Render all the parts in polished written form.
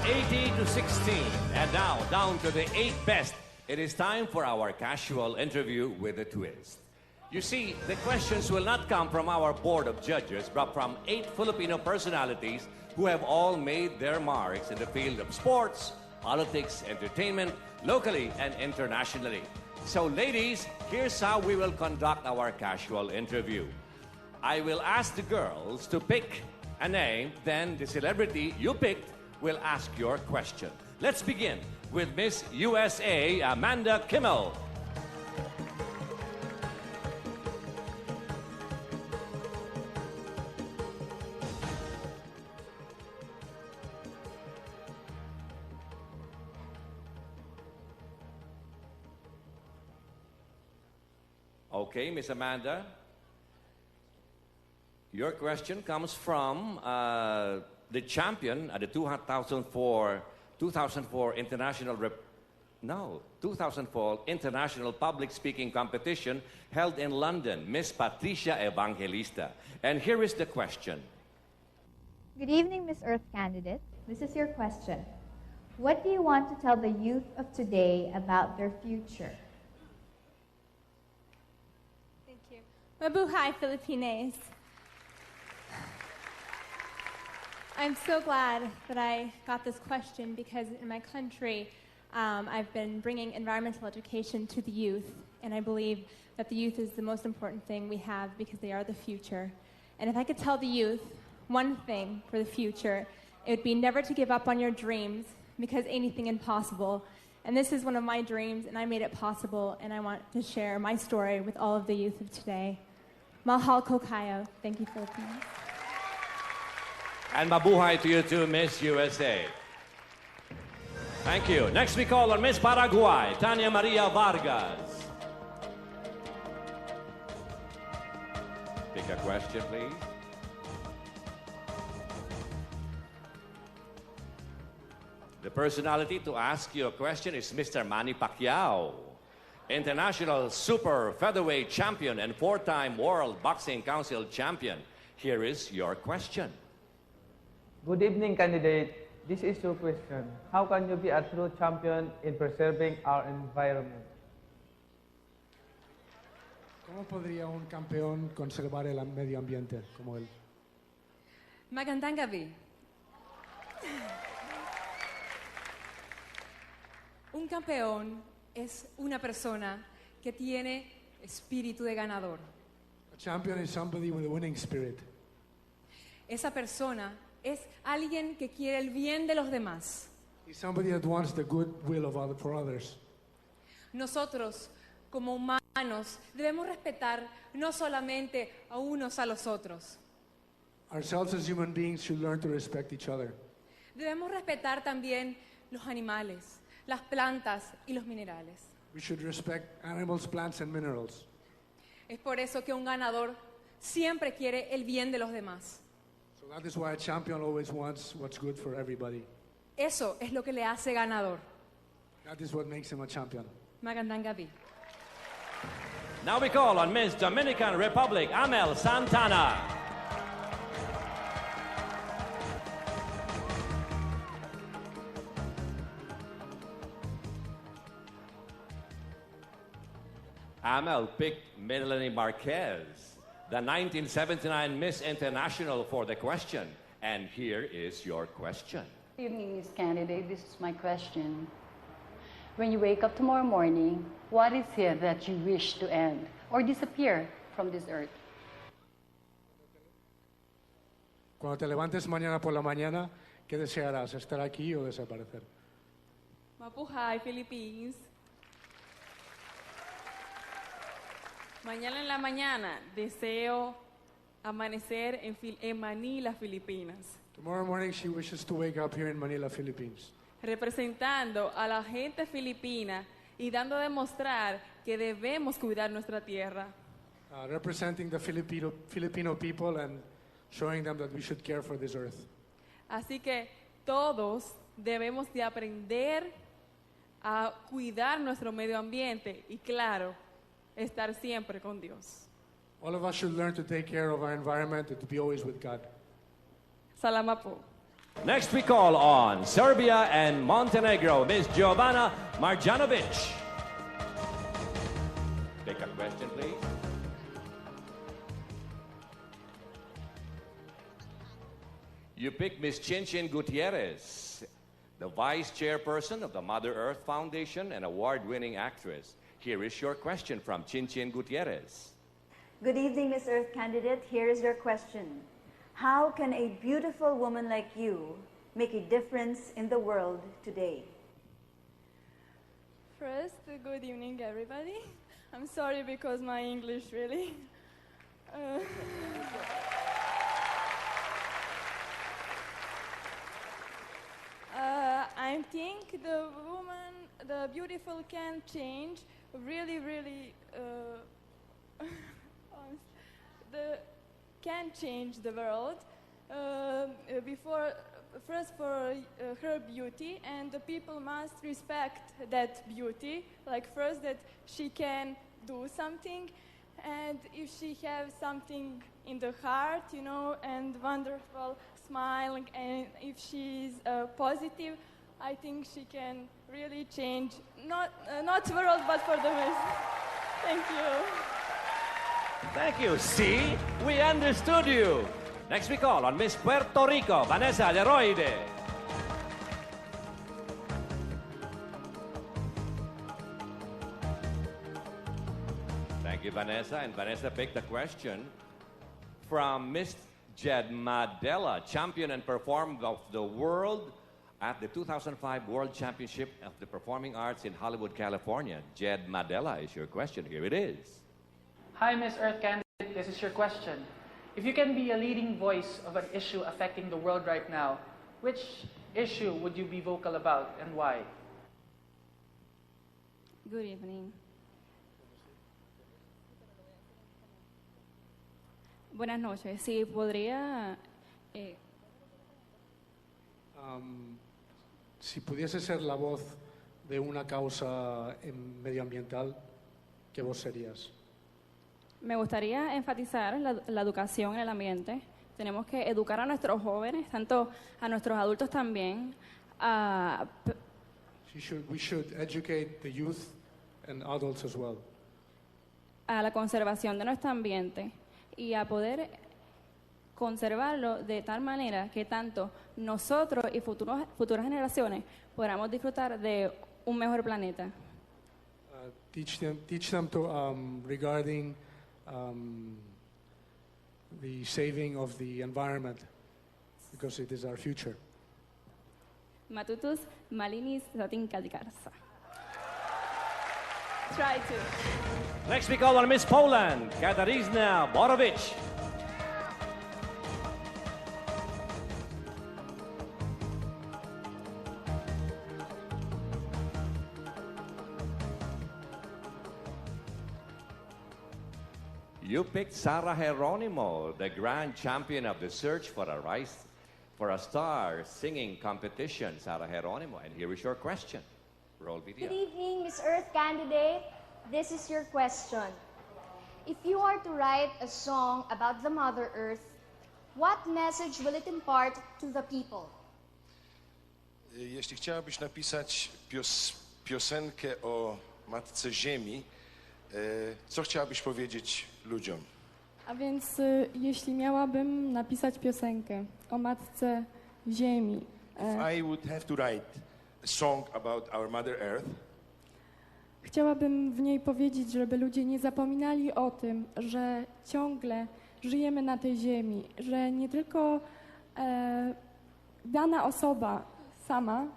80 to 16. And now, down to the 8 best. It is time for our casual interview with a twist. You see, the questions will not come from our board of judges, but from 8 Filipino personalities who have all made their marks in the field of sports, politics, entertainment, locally and internationally. So, ladies, here's how we will conduct our casual interview. I will ask the girls to pick a name, then the celebrity you picked will ask your question. Let's begin with Miss USA, Amanda Kimmel. Okay, Miss Amanda. Your question comes from the champion at the 2004 International Public Speaking Competition held in London, Miss Patricia Evangelista. And here is the question. Good evening, Miss Earth candidate. This is your question. What do you want to tell the youth of today about their future? Thank you. Mabuhay, Filipinas. I'm so glad that I got this question because in my country, I've been bringing environmental education to the youth, and I believe that the youth is the most important thing we have because they are the future. And if I could tell the youth one thing for the future, it would be never to give up on your dreams because anything is possible. And this is one of my dreams, and I made it possible, and I want to share my story with all of the youth of today. Mahal ko kayo. Thank you, Philippines. And mabuhay to you too, Miss USA. Thank you. Next we call on Miss Paraguay, Tania Maria Vargas. Pick a question, please. The personality to ask you a question is Mr. Manny Pacquiao, international super featherweight champion and 4-time World Boxing Council champion. Here is your question. Good evening, candidate. This is your question. How can you be a true champion in preserving our environment? ¿Cómo podría un campeón conservar el medio ambiente como él? Magandang gabi. Un campeón es una persona que tiene espíritu de ganador. A champion is somebody with a winning spirit. Esa persona es alguien que quiere el bien de los demás. He's somebody that wants the good will of for others. Nosotros, como humanos, debemos respetar no solamente a unos a los otros. Ourselves as human beings should learn to respect each other. Debemos respetar también los animales, las plantas y los minerales. We should respect animals, plants, and minerals. Es por eso que un ganador siempre quiere el bien de los demás. So that is why a champion always wants what's good for everybody. Eso es lo que le hace ganador. That is what makes him a champion. Magandang gabi. Now we call on Miss Dominican Republic, Amel Santana. Amel picked Melanie Marquez, the 1979 Miss International, for the question. And here is your question. Good evening, Miss Candidate. This is my question. When you wake up tomorrow morning, what is it that you wish to end or disappear from this earth? Cuando te levantes mañana por la mañana, ¿qué desearás? ¿Estar aquí o desaparecer? Mabuhay, Philippines. Mañana en la mañana deseo amanecer en Manila, Filipinas, Tomorrow morning, she wishes to wake up here in Manila, Philippines, representando a la gente filipina y dando a demostrar que debemos cuidar nuestra tierra. representing the Filipino people and showing them that we should care for this earth. Así que todos debemos de aprender a cuidar nuestro medio ambiente y, claro, estar siempre con Dios. All of us should learn to take care of our environment and to be always with God. Salamat po. Next we call on Serbia and Montenegro, Miss Giovanna Marjanovic. Take a question, please. You pick Miss Chinchin Gutierrez, the Vice Chairperson of the Mother Earth Foundation and award-winning actress. Here is your question from Chinchin Gutierrez. Good evening, Miss Earth candidate. Here is your question. How can a beautiful woman like you make a difference in the world today? First, good evening, everybody. I'm sorry because my English really... I think the beautiful can change really, can change the world. First for her beauty, and the people must respect that beauty. Like first that she can do something, and if she has something in the heart, you know, and wonderful smiling, and if she's positive, I think she can really change not the world but for the best. Thank you. Thank you. See, we understood you. Next we call on Miss Puerto Rico, Vanessa Leroide. Thank you, Vanessa. And Vanessa picked the question from Miss Jed Madela, champion and performer of the world at the 2005 World Championship of the Performing Arts in Hollywood, California. Jed Madela is your question. Here it is. Hi, Miss Earth candidate. This is your question. If you can be a leading voice of an issue affecting the world right now, which issue would you be vocal about and why? Good evening. Buenas noches. Sí, podría... Si pudiese ser la voz de una causa medioambiental, ¿qué voz serías? Me gustaría enfatizar la educación en el ambiente. Tenemos que educar a nuestros jóvenes, tanto a nuestros adultos también. We should educate the youth and adults as well. A la conservación de nuestro ambiente y a poder conservarlo de tal manera que tanto nosotros y futuras generaciones podamos disfrutar de un mejor planeta. Teach them to regarding the saving of the environment, because it is our future. Matutus malinis zatinkadzikarsa. Try to. Next we call on Miss Poland, Katarzyna Borowicz. You picked Sarah Geronimo, the grand champion of the Search for a Star singing competition. Sarah Geronimo, and here is your question. Roll video. Good evening, Miss Earth candidate. This is your question. If you are to write a song about the Mother Earth, what message will it impart to the people? Jeśli chciałabyś napisać piosenkę o Matce Ziemi, co chciałabyś powiedzieć ludziom? A więc jeśli miałabym napisać piosenkę o Matce Ziemi. I would have to write a song about our Mother Earth. Chciałabym w niej powiedzieć, żeby ludzie nie zapominali o tym, że ciągle żyjemy na tej ziemi, że nie tylko dana osoba sama.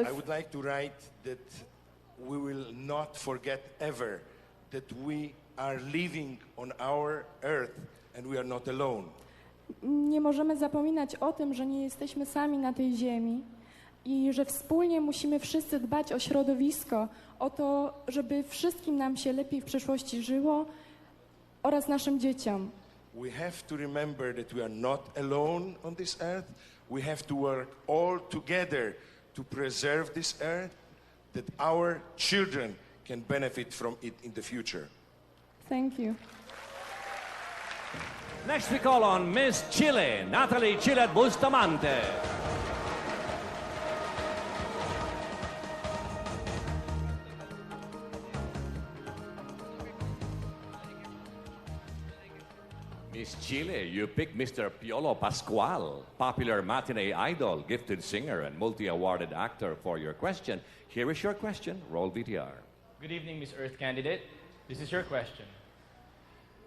I would like to write that we will not forget ever that we are living on our earth and we are not alone. Nie możemy zapominać o tym, że nie jesteśmy sami na tej ziemi i że wspólnie musimy wszyscy dbać o środowisko, o to, żeby wszystkim nam się lepiej w przyszłości żyło oraz naszym dzieciom. We have to remember that we are not alone on this earth. We have to work all together to preserve this earth, that our children can benefit from it in the future. Thank you. Next we call on Miss Chile, Natalie Chilet Bustamante. Miss Chile, you picked Mr. Piolo Pascual, popular matinee idol, gifted singer, and multi-awarded actor for your question. Here is your question. Roll VTR. Good evening, Miss Earth candidate. This is your question.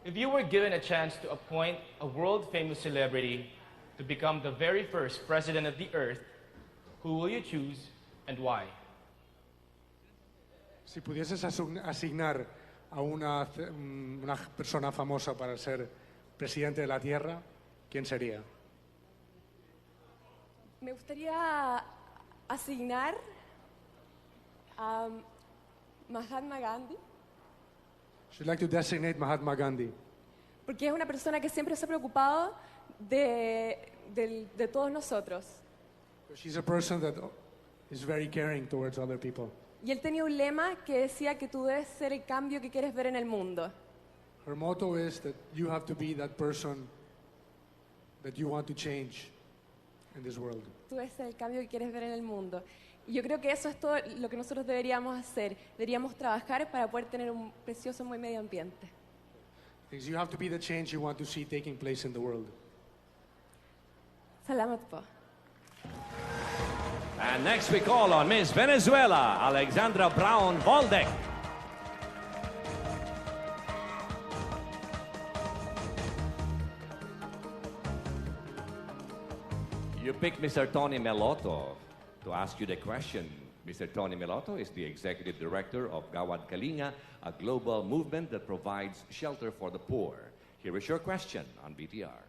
If you were given a chance to appoint a world-famous celebrity to become the very first president of the Earth, who will you choose and why? Si pudieses asignar a una persona famosa para ser presidente de la Tierra, ¿quién sería? Me gustaría asignar a Mahatma Gandhi, She'd like to designate Mahatma Gandhi porque es una persona que siempre se ha preocupado de todos nosotros. she's a person that is very caring towards other people. Y él tenía un lema que decía que tú debes ser el cambio que quieres ver en el mundo. Her motto is that you have to be that person that you want to change in this world. Tú debes ser el cambio que quieres ver en el mundo. Y yo creo que eso es todo lo que nosotros deberíamos hacer. Deberíamos trabajar para poder tener un precioso muy medio ambiente. Because you have to be the change you want to see taking place in the world. Salamat po. And next we call on Miss Venezuela, Alexandra Brown Voldek. You picked Mr. Tony Melotto to ask you the question. Mr. Tony Melotto is the executive director of Gawad Kalinga, a global movement that provides shelter for the poor. Here is your question on BTR.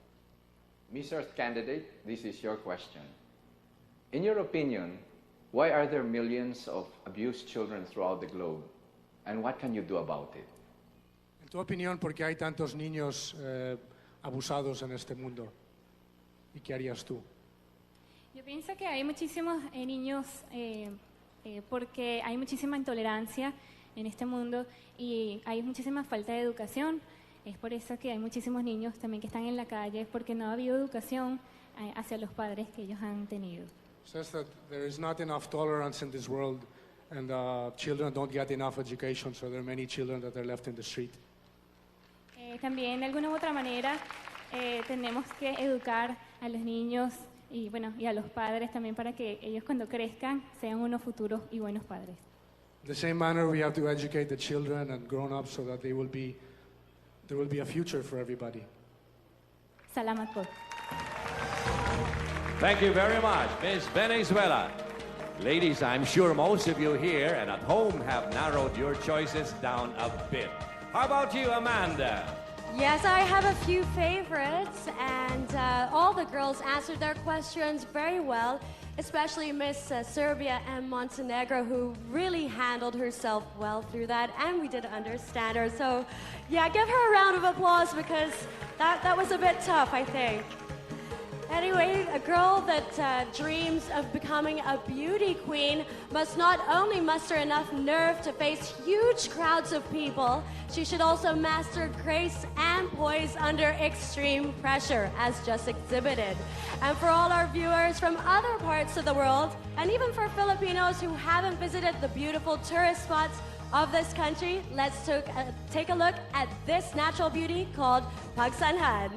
Miss Earth candidate, this is your question. In your opinion, why are there millions of abused children throughout the globe? And what can you do about it? En tu opinión, ¿por qué hay tantos niños abusados en este mundo? ¿Y qué harías tú? Yo pienso que hay muchísimos niños porque hay muchísima intolerancia en este mundo y hay muchísima falta de educación. Es por eso que hay muchísimos niños también que están en la calle porque no ha habido educación hacia los padres que ellos han tenido. Says that there is not enough tolerance in this world and children don't get enough education, so there are many children that are left in the street. También de alguna u otra manera tenemos que educar a los niños y a los padres también para que ellos cuando crezcan sean unos futuros y buenos padres. In the same manner, we have to educate the children and grown-ups so that there will be a future for everybody. Salamat po. Thank you very much, Miss Venezuela. Ladies, I'm sure most of you here and at home have narrowed your choices down a bit. How about you, Amanda? Yes, I have a few favorites, and all the girls answered their questions very well, especially Miss Serbia and Montenegro, who really handled herself well through that, and we did understand her. So, yeah, give her a round of applause because that was a bit tough, I think. Anyway, a girl that dreams of becoming a beauty queen must not only muster enough nerve to face huge crowds of people, she should also master grace and poise under extreme pressure, as just exhibited. And for all our viewers from other parts of the world, and even for Filipinos who haven't visited the beautiful tourist spots of this country, let's take a look at this natural beauty called Pagsanhan.